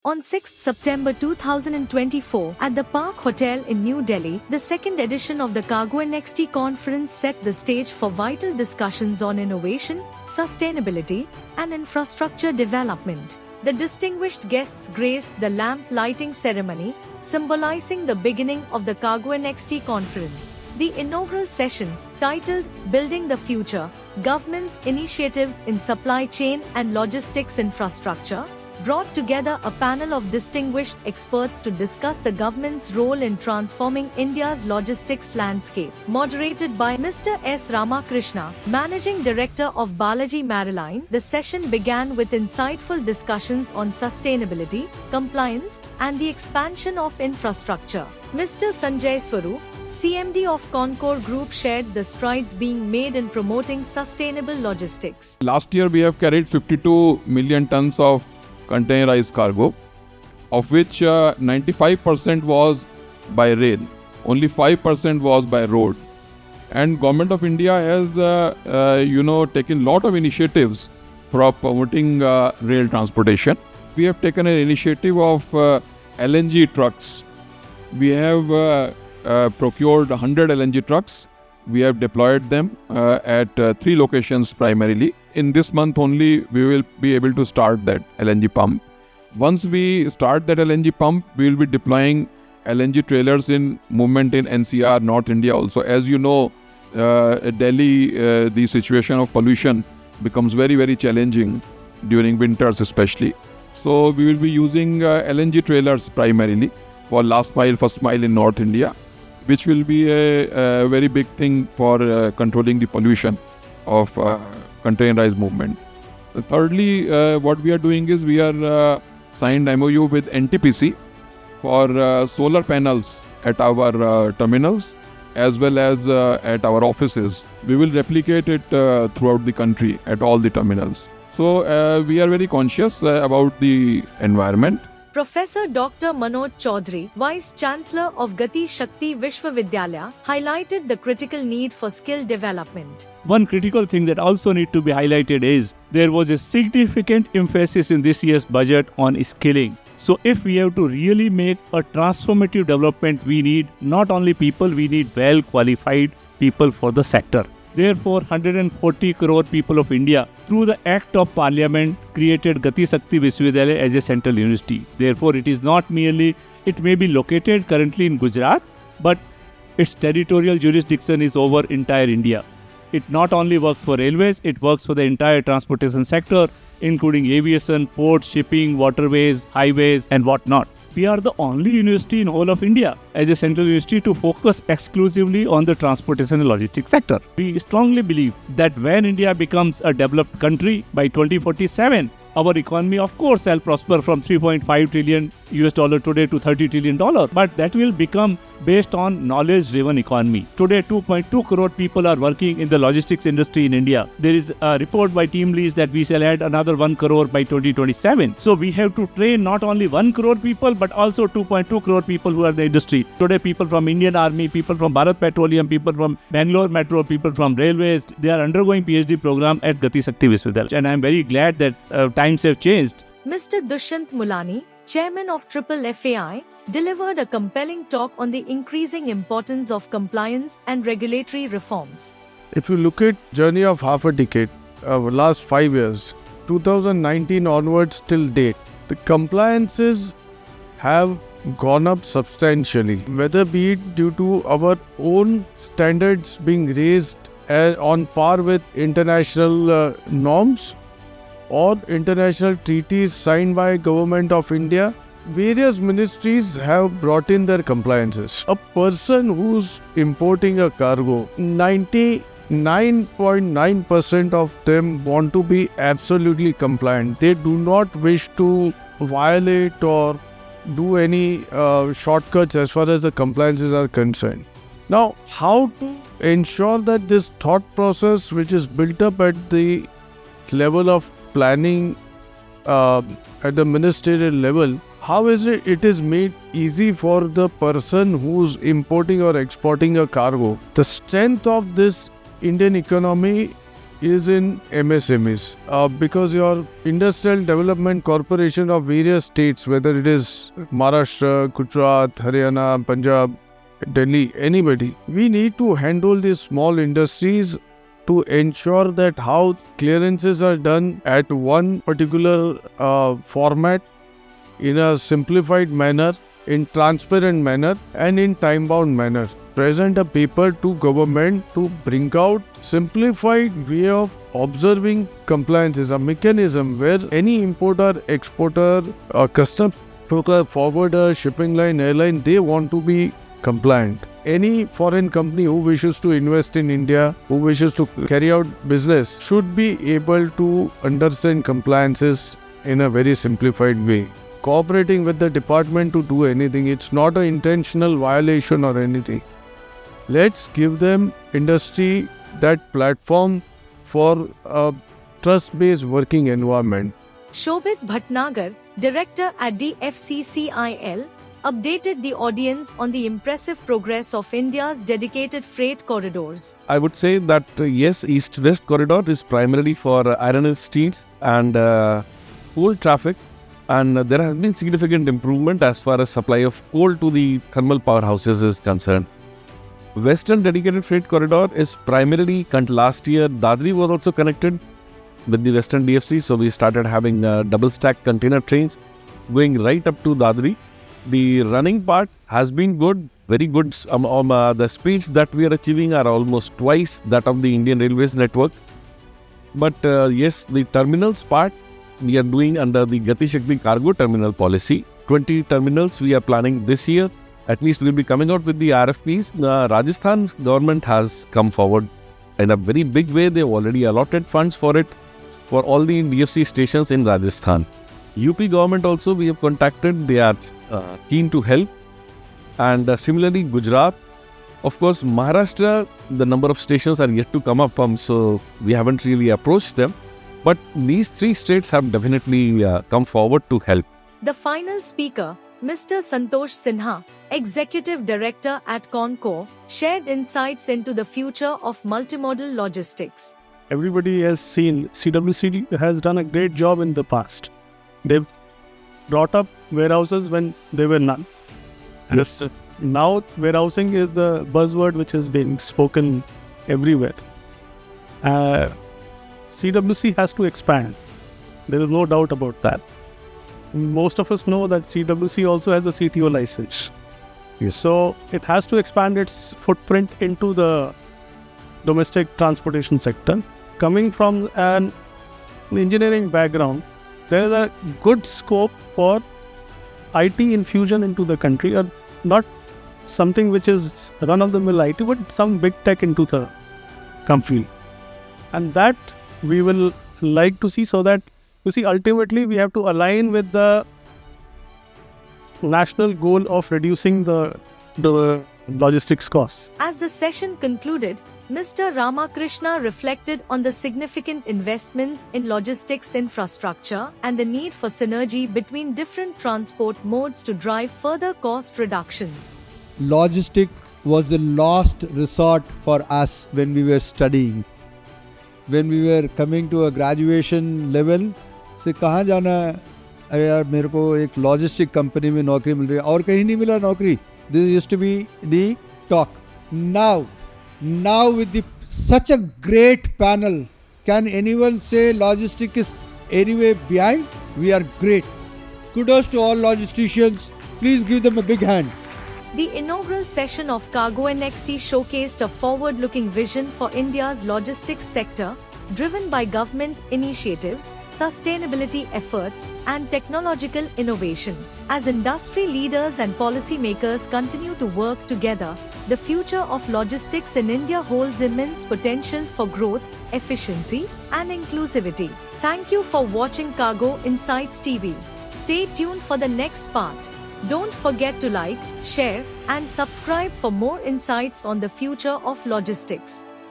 On 6 September 2024, at the Park Hotel in New Delhi, the second edition of the Cargo NXT conference set the stage for vital discussions on innovation, sustainability, and infrastructure development. The distinguished guests graced the lamp lighting ceremony, symbolizing the beginning of the Cargo NXT conference. The inaugural session, titled Building the Future, Government's Initiatives in Supply Chain and Logistics Infrastructure, brought together a panel of distinguished experts to discuss the government's role in transforming India's logistics landscape. Moderated by Mr. S. Ramakrishna, Managing Director of Balaji Maryline, the session began with insightful discussions on sustainability, compliance, and the expansion of infrastructure. Mr. Sanjay Swarup, CMD of Concord Group, shared the strides being made in promoting sustainable logistics. Last year we have carried 52 million tons of containerized cargo, of which 95% was by rail, only 5% was by road. And Government of India has taken lot of initiatives for promoting rail transportation. We have taken an initiative of LNG trucks. We have procured 100 LNG trucks. We have deployed them at 3 locations primarily. In this month only, we will be able to start that LNG pump. Once we start that LNG pump, we will be deploying LNG trailers in movement in NCR, North India also. As you know, Delhi, the situation of pollution becomes very, very challenging during winters especially. So we will be using LNG trailers primarily for last mile, first mile in North India, which will be a very big thing for controlling the pollution of containerized movement. Thirdly, what we are doing is we are signed MOU with NTPC for solar panels at our terminals as well as at our offices. We will replicate it throughout the country at all the terminals. So we are very conscious about the environment. Professor Dr. Manoj Chaudhary, Vice Chancellor of Gati Shakti Vishwavidyalaya, highlighted the critical need for skill development. One critical thing that also need to be highlighted is there was a significant emphasis in this year's budget on skilling. So if we have to really make a transformative development, we need not only people, we need well qualified people for the sector. Therefore, 140 crore people of India, through the Act of Parliament, created Gati Shakti Vishwavidyalaya as a central university. Therefore, it is not merely, it may be located currently in Gujarat, but its territorial jurisdiction is over entire India. It not only works for railways, it works for the entire transportation sector, including aviation, ports, shipping, waterways, highways, and whatnot. We are the only university in whole of India as a central university to focus exclusively on the transportation and logistics sector. We strongly believe that when India becomes a developed country by 2047, our economy of course shall prosper from $3.5 trillion today to $30 trillion. But that will become based on knowledge-driven economy. Today, 2.2 crore people are working in the logistics industry in India. There is a report by TeamLease that we shall add another 1 crore by 2027. So we have to train not only 1 crore people, but also 2.2 crore people who are in the industry. Today, people from Indian Army, people from Bharat Petroleum, people from Bangalore Metro, people from railways, they are undergoing PhD program at Gati Shakti Vishwavidyalaya. And I am very glad that times have changed. Mr. Dushyant Mulani, Chairman of Triple FAI, delivered a compelling talk on the increasing importance of compliance and regulatory reforms. If you look at journey of half a decade, last 5 years, 2019 onwards till date, the compliances have gone up substantially, whether be it due to our own standards being raised on par with international norms or international treaties signed by Government of India. Various ministries have brought in their compliances. A person who's importing a cargo, 99.9% of them want to be absolutely compliant. They do not wish to violate or do any shortcuts as far as the compliances are concerned. Now, how to ensure that this thought process, which is built up at the level of planning at the ministerial level, how is it is made easy for the person who's importing or exporting a cargo? The strength of this Indian economy is in MSMEs. Because your Industrial Development Corporation of various states, whether it is Maharashtra, Gujarat, Haryana, Punjab, Delhi, anybody, we need to handle these small industries to ensure that how clearances are done at one particular format in a simplified manner, in transparent manner and in time-bound manner. Present a paper to government to bring out simplified way of observing compliances, a mechanism where any importer, exporter, customs broker, forwarder, shipping line, airline, they want to be compliant. Any foreign company who wishes to invest in India, who wishes to carry out business, should be able to understand compliances in a very simplified way. Cooperating with the department to do anything, it's not an intentional violation or anything. Let's give them industry that platform for a trust-based working environment. Shobhit Bhatnagar, Director at DFCCIL, updated the audience on the impressive progress of India's dedicated freight corridors. I would say that yes, East-West corridor is primarily for iron and steel and coal traffic, and there has been significant improvement as far as supply of coal to the thermal powerhouses is concerned. Western dedicated freight corridor is primarily, last year Dadri was also connected with the Western DFC, so we started having double stack container trains going right up to Dadri. The running part has been good, very good. The speeds that we are achieving are almost twice that of the Indian Railways network. But yes, the terminals part we are doing under the Gati Shakti cargo terminal policy. 20 terminals we are planning this year. At least we'll be coming out with the RFPs. The Rajasthan government has come forward in a very big way. They've already allotted funds for it, for all the DFC stations in Rajasthan. UP government also we have contacted. They are keen to help. And similarly, Gujarat. Of course, Maharashtra, the number of stations are yet to come up, so we haven't really approached them. But these three states have definitely come forward to help. The final speaker, Mr. Santosh Sinha, Executive Director at CONCOR, shared insights into the future of multimodal logistics. Everybody has seen CWC has done a great job in the past. They've brought up warehouses when there were none. Yes. Now warehousing is the buzzword which is being spoken everywhere. CWC has to expand. There is no doubt about that. Most of us know that CWC also has a CTO license. Yes. So it has to expand its footprint into the domestic transportation sector. Coming from an engineering background, there is a good scope for IT infusion into the country, or not something which is run-of-the-mill IT, but some big tech into the company. And that we will like to see, so that, you see, ultimately we have to align with the national goal of reducing the logistics costs. As the session concluded, Mr. Ramakrishna reflected on the significant investments in logistics infrastructure and the need for synergy between different transport modes to drive further cost reductions. Logistic was the last resort for us when we were studying. When we were coming to a graduation level, से कहाँ जाना है? अरे यार मेरे को एक logistic company में नौकरी मिल रही है और कहीं नहीं मिला नौकरी. This used to be the talk. Now with such a great panel, can anyone say logistics is anyway behind? We are great. Kudos to all logisticians. Please give them a big hand. The inaugural session of Cargo NXT showcased a forward-looking vision for India's logistics sector, driven by government initiatives, sustainability efforts, and technological innovation. As industry leaders and policymakers continue to work together, the future of logistics in India holds immense potential for growth, efficiency, and inclusivity. Thank you for watching Cargo Insights TV. Stay tuned for the next part. Don't forget to like, share, and subscribe for more insights on the future of logistics.